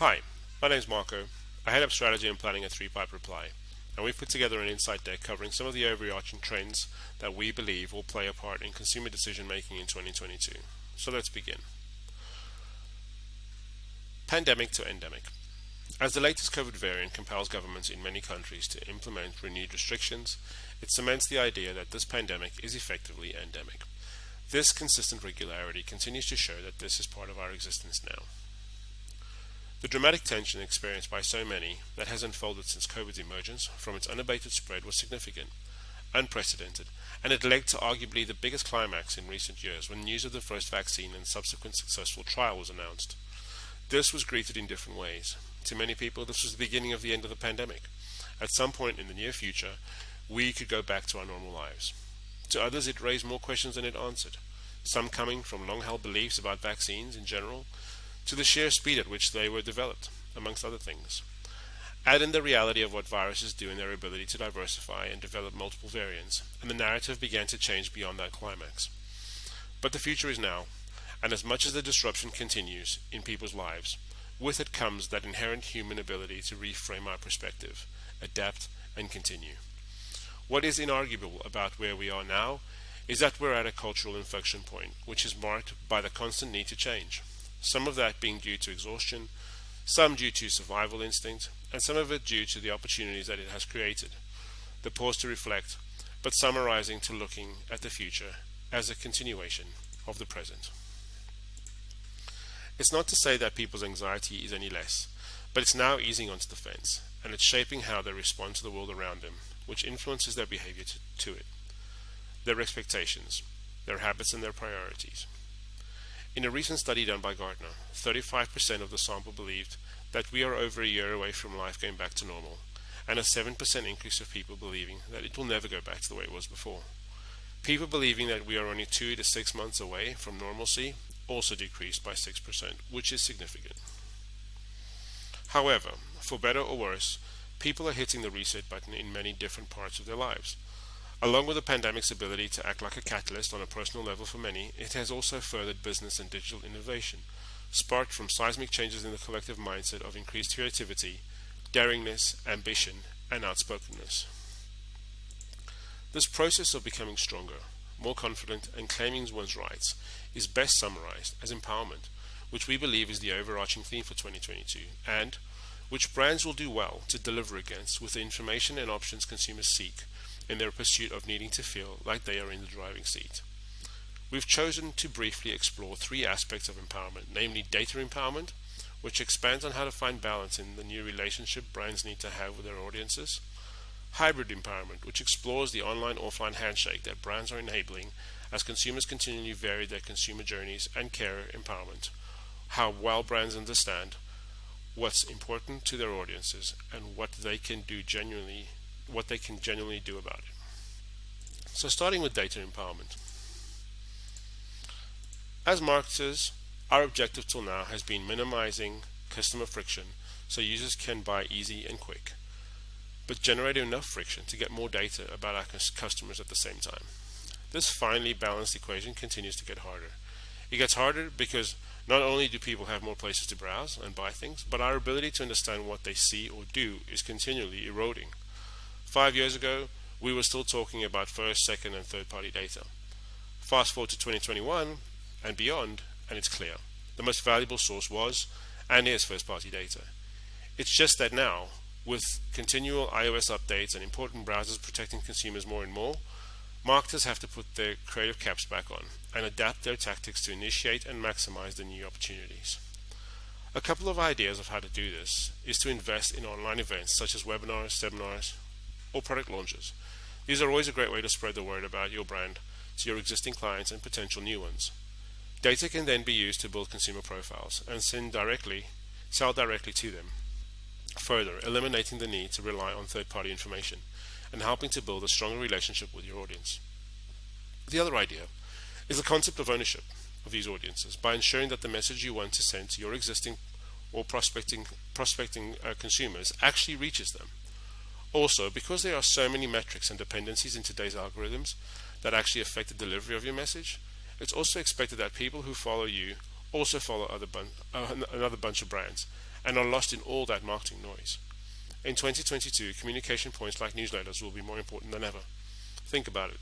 Hi, my name's Marco. I head up strategy and planning at 3Pipe Reply, and we've put together an insight deck covering some of the overarching trends that we believe will play a part in consumer decision making in 2022. So let's begin. Pandemic to endemic. As the latest COVID variant compels governments in many countries to implement renewed restrictions, it cements the idea that this pandemic is effectively endemic. This consistent regularity continues to show that this is part of our existence now. The dramatic tension experienced by so many that has unfolded since COVID's emergence from its unabated spread was significant, unprecedented, and it led to arguably the biggest climax in recent years when news of the first vaccine and subsequent successful trial was announced. This was greeted in different ways. To many people, this was the beginning of the end of the pandemic. At some point in the near future, we could go back to our normal lives. To others, it raised more questions than it answered, some coming from long-held beliefs about vaccines in general, to the sheer speed at which they were developed, amongst other things. Add in the reality of what viruses do in their ability to diversify and develop multiple variants, and the narrative began to change beyond that climax. But the future is now, and as much as the disruption continues in people's lives, with it comes that inherent human ability to reframe our perspective, adapt, and continue. What is inarguable about where we are now is that we're at a cultural inflection point, which is marked by the constant need to change. Some of that being due to exhaustion, some due to survival instinct, and some of it due to the opportunities that it has created. The pause to reflect, but summarizing to looking at the future as a continuation of the present. It's not to say that people's anxiety is any less, but it's now easing onto the fence, and it's shaping how they respond to the world around them, which influences their behavior to it, their expectations, their habits, and their priorities. In a recent study done by Gartner, 35% of the sample believed that we are over a year away from life going back to normal, and a 7% increase of people believing that it will never go back to the way it was before. People believing that we are only 2 to 6 months away from normalcy also decreased by 6%, which is significant. However, for better or worse, people are hitting the reset button in many different parts of their lives. Along with the pandemic's ability to act like a catalyst on a personal level for many, it has also furthered business and digital innovation, sparked from seismic changes in the collective mindset of increased creativity, daringness, ambition, and outspokenness. This process of becoming stronger, more confident, and claiming one's rights is best summarized as empowerment, which we believe is the overarching theme for 2022, and which brands will do well to deliver against with the information and options consumers seek in their pursuit of needing to feel like they are in the driving seat. We've chosen to briefly explore 3 aspects of empowerment, namely data empowerment, which expands on how to find balance in the new relationship brands need to have with their audiences, hybrid empowerment, which explores the online-offline handshake that brands are enabling as consumers continually vary their consumer journeys, and care empowerment, how well brands understand what's important to their audiences and what they can genuinely do about it. So starting with data empowerment. As marketers, our objective till now has been minimizing customer friction so users can buy easy and quick, but generating enough friction to get more data about our customers at the same time. This finely balanced equation continues to get harder. It gets harder because not only do people have more places to browse and buy things, but our ability to understand what they see or do is continually eroding. 5 years ago, we were still talking about first, second, and third-party data. Fast forward to 2021 and beyond, and it's clear. The most valuable source was and is first-party data. It's just that now, with continual iOS updates and important browsers protecting consumers more and more, marketers have to put their creative caps back on and adapt their tactics to initiate and maximize the new opportunities. A couple of ideas of how to do this is to invest in online events such as webinars, seminars, or product launches. These are always a great way to spread the word about your brand to your existing clients and potential new ones. Data can then be used to build consumer profiles and sell directly to them, further eliminating the need to rely on third-party information and helping to build a stronger relationship with your audience. The other idea is the concept of ownership of these audiences by ensuring that the message you want to send to your existing or prospecting consumers actually reaches them. Also, because there are so many metrics and dependencies in today's algorithms that actually affect the delivery of your message, it's also expected that people who follow you also follow another bunch of brands, and are lost in all that marketing noise. In 2022, communication points like newsletters will be more important than ever. Think about it.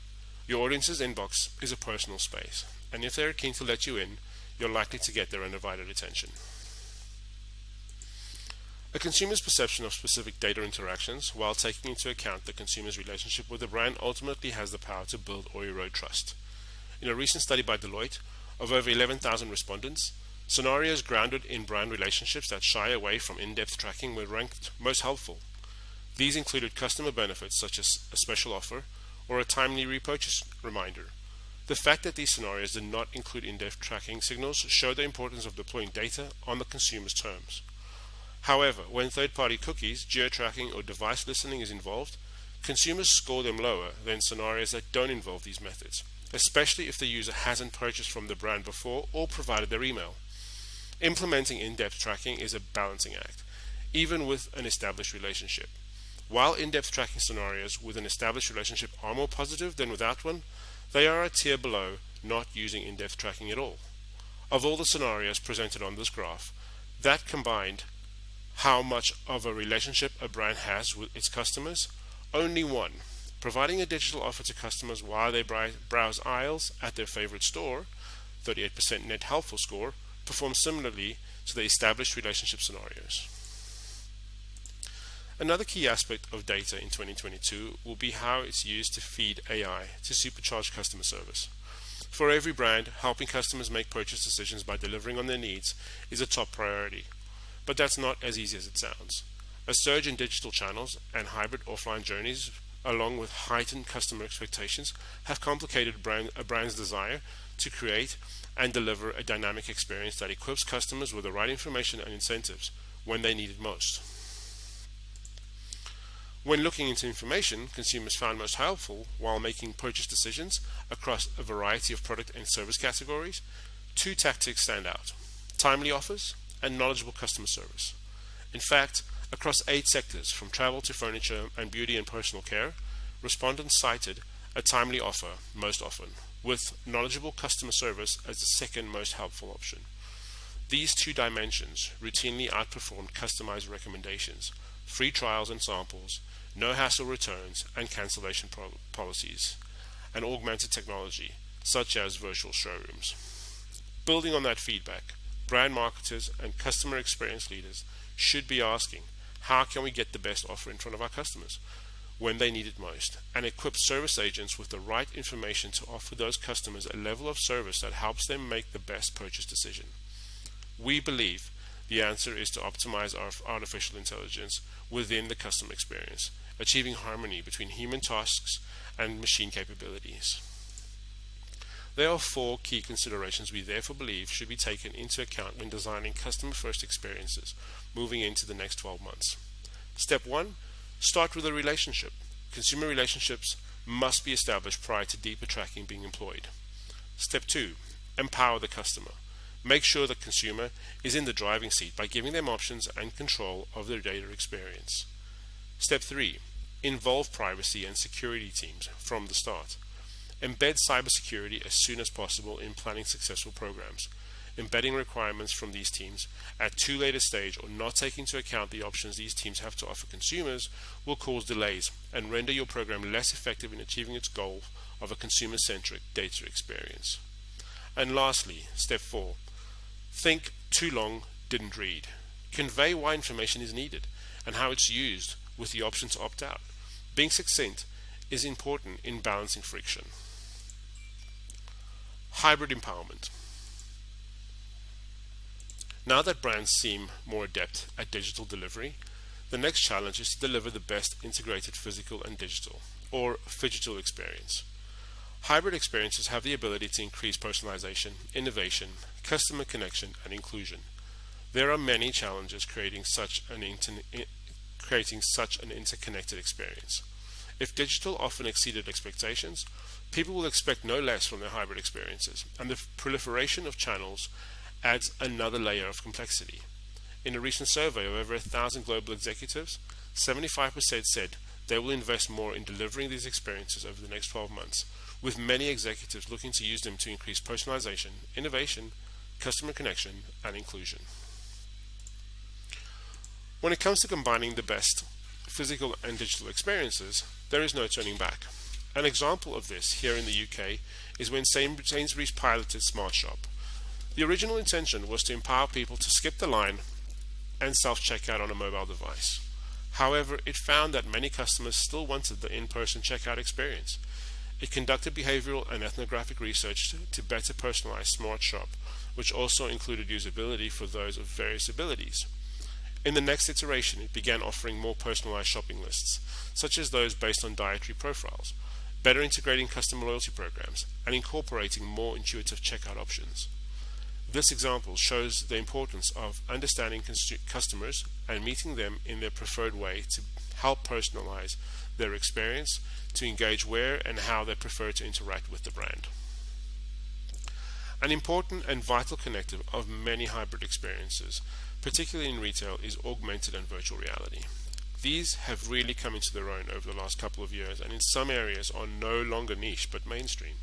Your audience's inbox is a personal space, and if they're keen to let you in, you're likely to get their undivided attention. A consumer's perception of specific data interactions, while taking into account the consumer's relationship with the brand, ultimately has the power to build or erode trust. In a recent study by Deloitte, of over 11,000 respondents, scenarios grounded in brand relationships that shy away from in-depth tracking were ranked most helpful. These included customer benefits such as a special offer or a timely repurchase reminder. The fact that these scenarios did not include in-depth tracking signals show the importance of deploying data on the consumer's terms. However, when third-party cookies, geo-tracking, or device listening is involved, consumers score them lower than scenarios that don't involve these methods, especially if the user hasn't purchased from the brand before or provided their email. Implementing in-depth tracking is a balancing act, even with an established relationship. While in-depth tracking scenarios with an established relationship are more positive than without one, they are a tier below not using in-depth tracking at all. Of all the scenarios presented on this graph, that combined how much of a relationship a brand has with its customers, only one, providing a digital offer to customers while they browse aisles at their favorite store, 38% net helpful score, performs similarly to the established relationship scenarios. Another key aspect of data in 2022 will be how it's used to feed AI to supercharge customer service. For every brand, helping customers make purchase decisions by delivering on their needs is a top priority. But that's not as easy as it sounds. A surge in digital channels and hybrid offline journeys, along with heightened customer expectations, have complicated a brand's desire to create and deliver a dynamic experience that equips customers with the right information and incentives when they need it most. When looking into information consumers found most helpful while making purchase decisions across a variety of product and service categories, two tactics stand out: timely offers and knowledgeable customer service. In fact, across 8 sectors, from travel to furniture and beauty and personal care, respondents cited a timely offer most often, with knowledgeable customer service as the second most helpful option. These two dimensions routinely outperformed customized recommendations, free trials and samples, no hassle returns and cancellation policies, and augmented technology, such as virtual showrooms. Building on that feedback, brand marketers and customer experience leaders should be asking, how can we get the best offer in front of our customers when they need it most, and equip service agents with the right information to offer those customers a level of service that helps them make the best purchase decision. We believe the answer is to optimize our artificial intelligence within the customer experience, achieving harmony between human tasks and machine capabilities. There are 4 key considerations we therefore believe should be taken into account when designing customer-first experiences moving into the next 12 months. Step 1. Start with a relationship. Consumer relationships must be established prior to deeper tracking being employed. Step 2. Empower the customer. Make sure the consumer is in the driving seat by giving them options and control of their data experience. Step 3. Involve privacy and security teams from the start. Embed cybersecurity as soon as possible in planning successful programs. Embedding requirements from these teams at too late a stage or not taking into account the options these teams have to offer consumers will cause delays and render your program less effective in achieving its goal of a consumer-centric data experience. And lastly, step 4. Think too long, didn't read. Convey why information is needed and how it's used with the option to opt out. Being succinct is important in balancing friction. Hybrid empowerment. Now that brands seem more adept at digital delivery, the next challenge is to deliver the best integrated physical and digital, or phygital experience. Hybrid experiences have the ability to increase personalization, innovation, customer connection, and inclusion. There are many challenges creating such an interconnected experience. If digital often exceeded expectations, people will expect no less from their hybrid experiences, and the proliferation of channels adds another layer of complexity. In a recent survey of over 1,000 global executives, 75% said they will invest more in delivering these experiences over the next 12 months, with many executives looking to use them to increase personalization, innovation, customer connection, and inclusion. When it comes to combining the best physical and digital experiences, there is no turning back. An example of this here in the UK is when Sainsbury's piloted Smart Shop. The original intention was to empower people to skip the line and self-checkout on a mobile device. However, it found that many customers still wanted the in-person checkout experience. It conducted behavioral and ethnographic research to better personalize Smart Shop, which also included usability for those of various abilities. In the next iteration, it began offering more personalized shopping lists, such as those based on dietary profiles, better integrating customer loyalty programs, and incorporating more intuitive checkout options. This example shows the importance of understanding customers and meeting them in their preferred way to help personalize their experience, to engage where and how they prefer to interact with the brand. An important and vital connective of many hybrid experiences, particularly in retail, is augmented and virtual reality. These have really come into their own over the last couple of years, and in some areas are no longer niche but mainstream.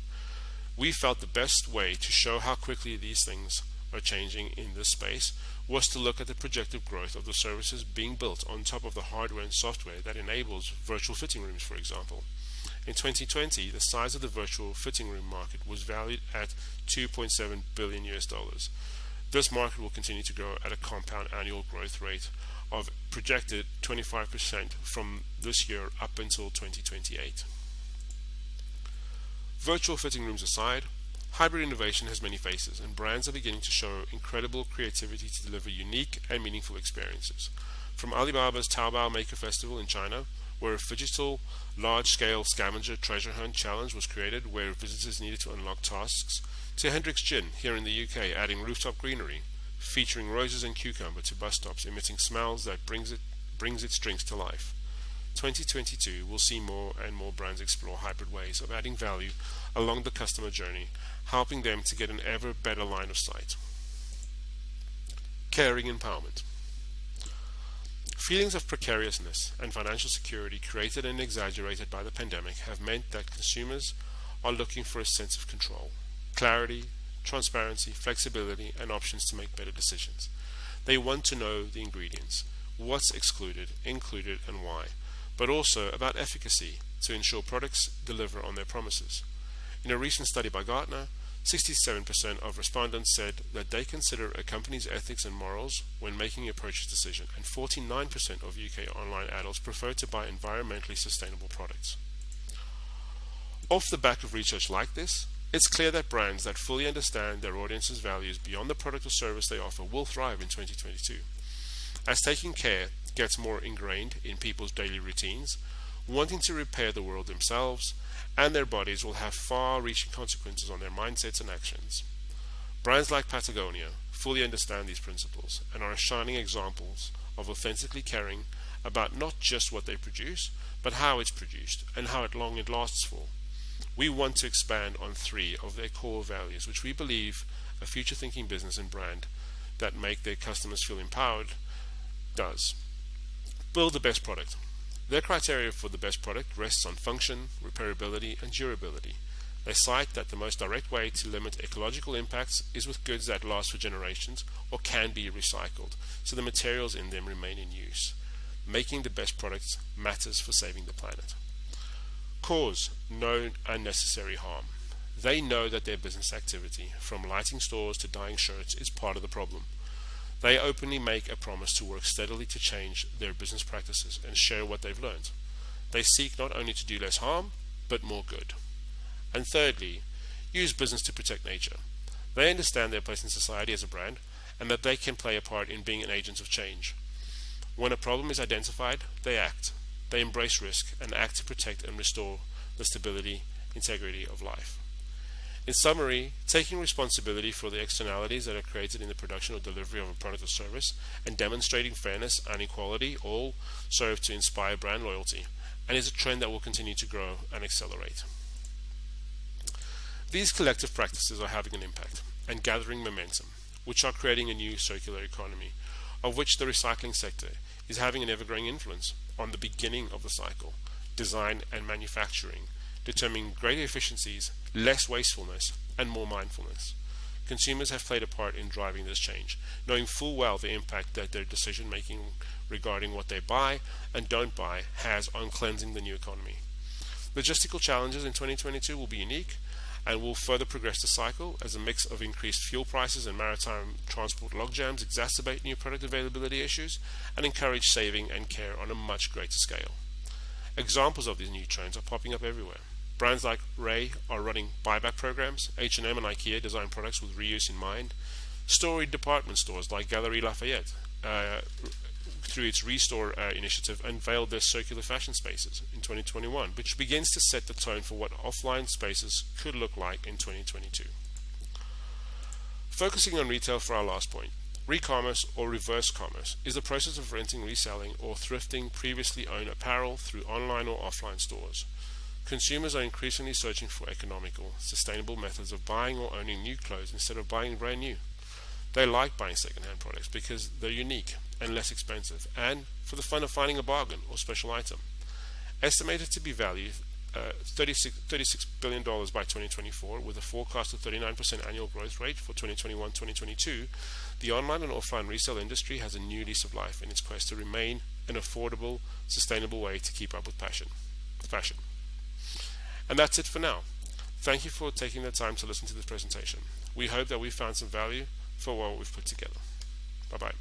We felt the best way to show how quickly these things are changing in this space was to look at the projected growth of the services being built on top of the hardware and software that enables virtual fitting rooms, for example. In 2020, the size of the virtual fitting room market was valued at $2.7 billion. This market will continue to grow at a compound annual growth rate of projected 25% from this year up until 2028. Virtual fitting rooms aside, hybrid innovation has many faces, and brands are beginning to show incredible creativity to deliver unique and meaningful experiences. From Alibaba's Taobao Maker Festival in China, where a digital, large-scale scavenger treasure hunt challenge was created where visitors needed to unlock tasks, to Hendrick's Gin here in the UK adding rooftop greenery, featuring roses and cucumber to bus stops emitting smells that brings its drinks to life. 2022 will see more and more brands explore hybrid ways of adding value along the customer journey, helping them to get an ever better line of sight. Caring empowerment. Feelings of precariousness and financial security created and exaggerated by the pandemic have meant that consumers are looking for a sense of control, clarity, transparency, flexibility, and options to make better decisions. They want to know the ingredients, what's excluded, included, and why, but also about efficacy to ensure products deliver on their promises. In a recent study by Gartner, 67% of respondents said that they consider a company's ethics and morals when making a purchase decision, and 49% of UK online adults prefer to buy environmentally sustainable products. Off the back of research like this, it's clear that brands that fully understand their audience's values beyond the product or service they offer will thrive in 2022. As taking care gets more ingrained in people's daily routines, wanting to repair the world themselves and their bodies will have far-reaching consequences on their mindsets and actions. Brands like Patagonia fully understand these principles and are shining examples of authentically caring about not just what they produce, but how it's produced and how long it lasts for. We want to expand on 3 of their core values, which we believe a future-thinking business and brand that make their customers feel empowered does. Build the best product. Their criteria for the best product rests on function, repairability, and durability. They cite that the most direct way to limit ecological impacts is with goods that last for generations or can be recycled, so the materials in them remain in use. Making the best products matters for saving the planet. Cause no unnecessary harm. They know that their business activity, from lighting stores to dyeing shirts, is part of the problem. They openly make a promise to work steadily to change their business practices and share what they've learned. They seek not only to do less harm, but more good. And thirdly, use business to protect nature. They understand their place in society as a brand and that they can play a part in being an agent of change. When a problem is identified, they act. They embrace risk and act to protect and restore the stability, integrity of life. In summary, taking responsibility for the externalities that are created in the production or delivery of a product or service and demonstrating fairness and equality all serve to inspire brand loyalty and is a trend that will continue to grow and accelerate. These collective practices are having an impact and gathering momentum, which are creating a new circular economy, of which the recycling sector is having an ever-growing influence on the beginning of the cycle, design and manufacturing, determining greater efficiencies, less wastefulness, and more mindfulness. Consumers have played a part in driving this change, knowing full well the impact that their decision making regarding what they buy and don't buy has on cleansing the new economy. Logistical challenges in 2022 will be unique and will further progress the cycle as a mix of increased fuel prices and maritime transport logjams exacerbate new product availability issues and encourage saving and care on a much greater scale. Examples of these new trends are popping up everywhere. Brands like Ray are running buyback programs. H&M and IKEA design products with reuse in mind. Storied department stores like Galeries Lafayette, through its Restore initiative, unveiled their circular fashion spaces in 2021, which begins to set the tone for what offline spaces could look like in 2022. Focusing on retail for our last point, re-commerce or reverse commerce is the process of renting, reselling, or thrifting previously owned apparel through online or offline stores. Consumers are increasingly searching for economical, sustainable methods of buying or owning new clothes instead of buying brand new. They like buying second-hand products because they're unique and less expensive, and for the fun of finding a bargain or special item. Estimated to be valued $36 billion by 2024, with a forecast of 39% annual growth rate for 2021-2022, the online and offline resale industry has a new lease of life in its quest to remain an affordable, sustainable way to keep up with fashion. And that's it for now. Thank you for taking the time to listen to this presentation. We hope that we found some value for what we've put together. Bye-bye.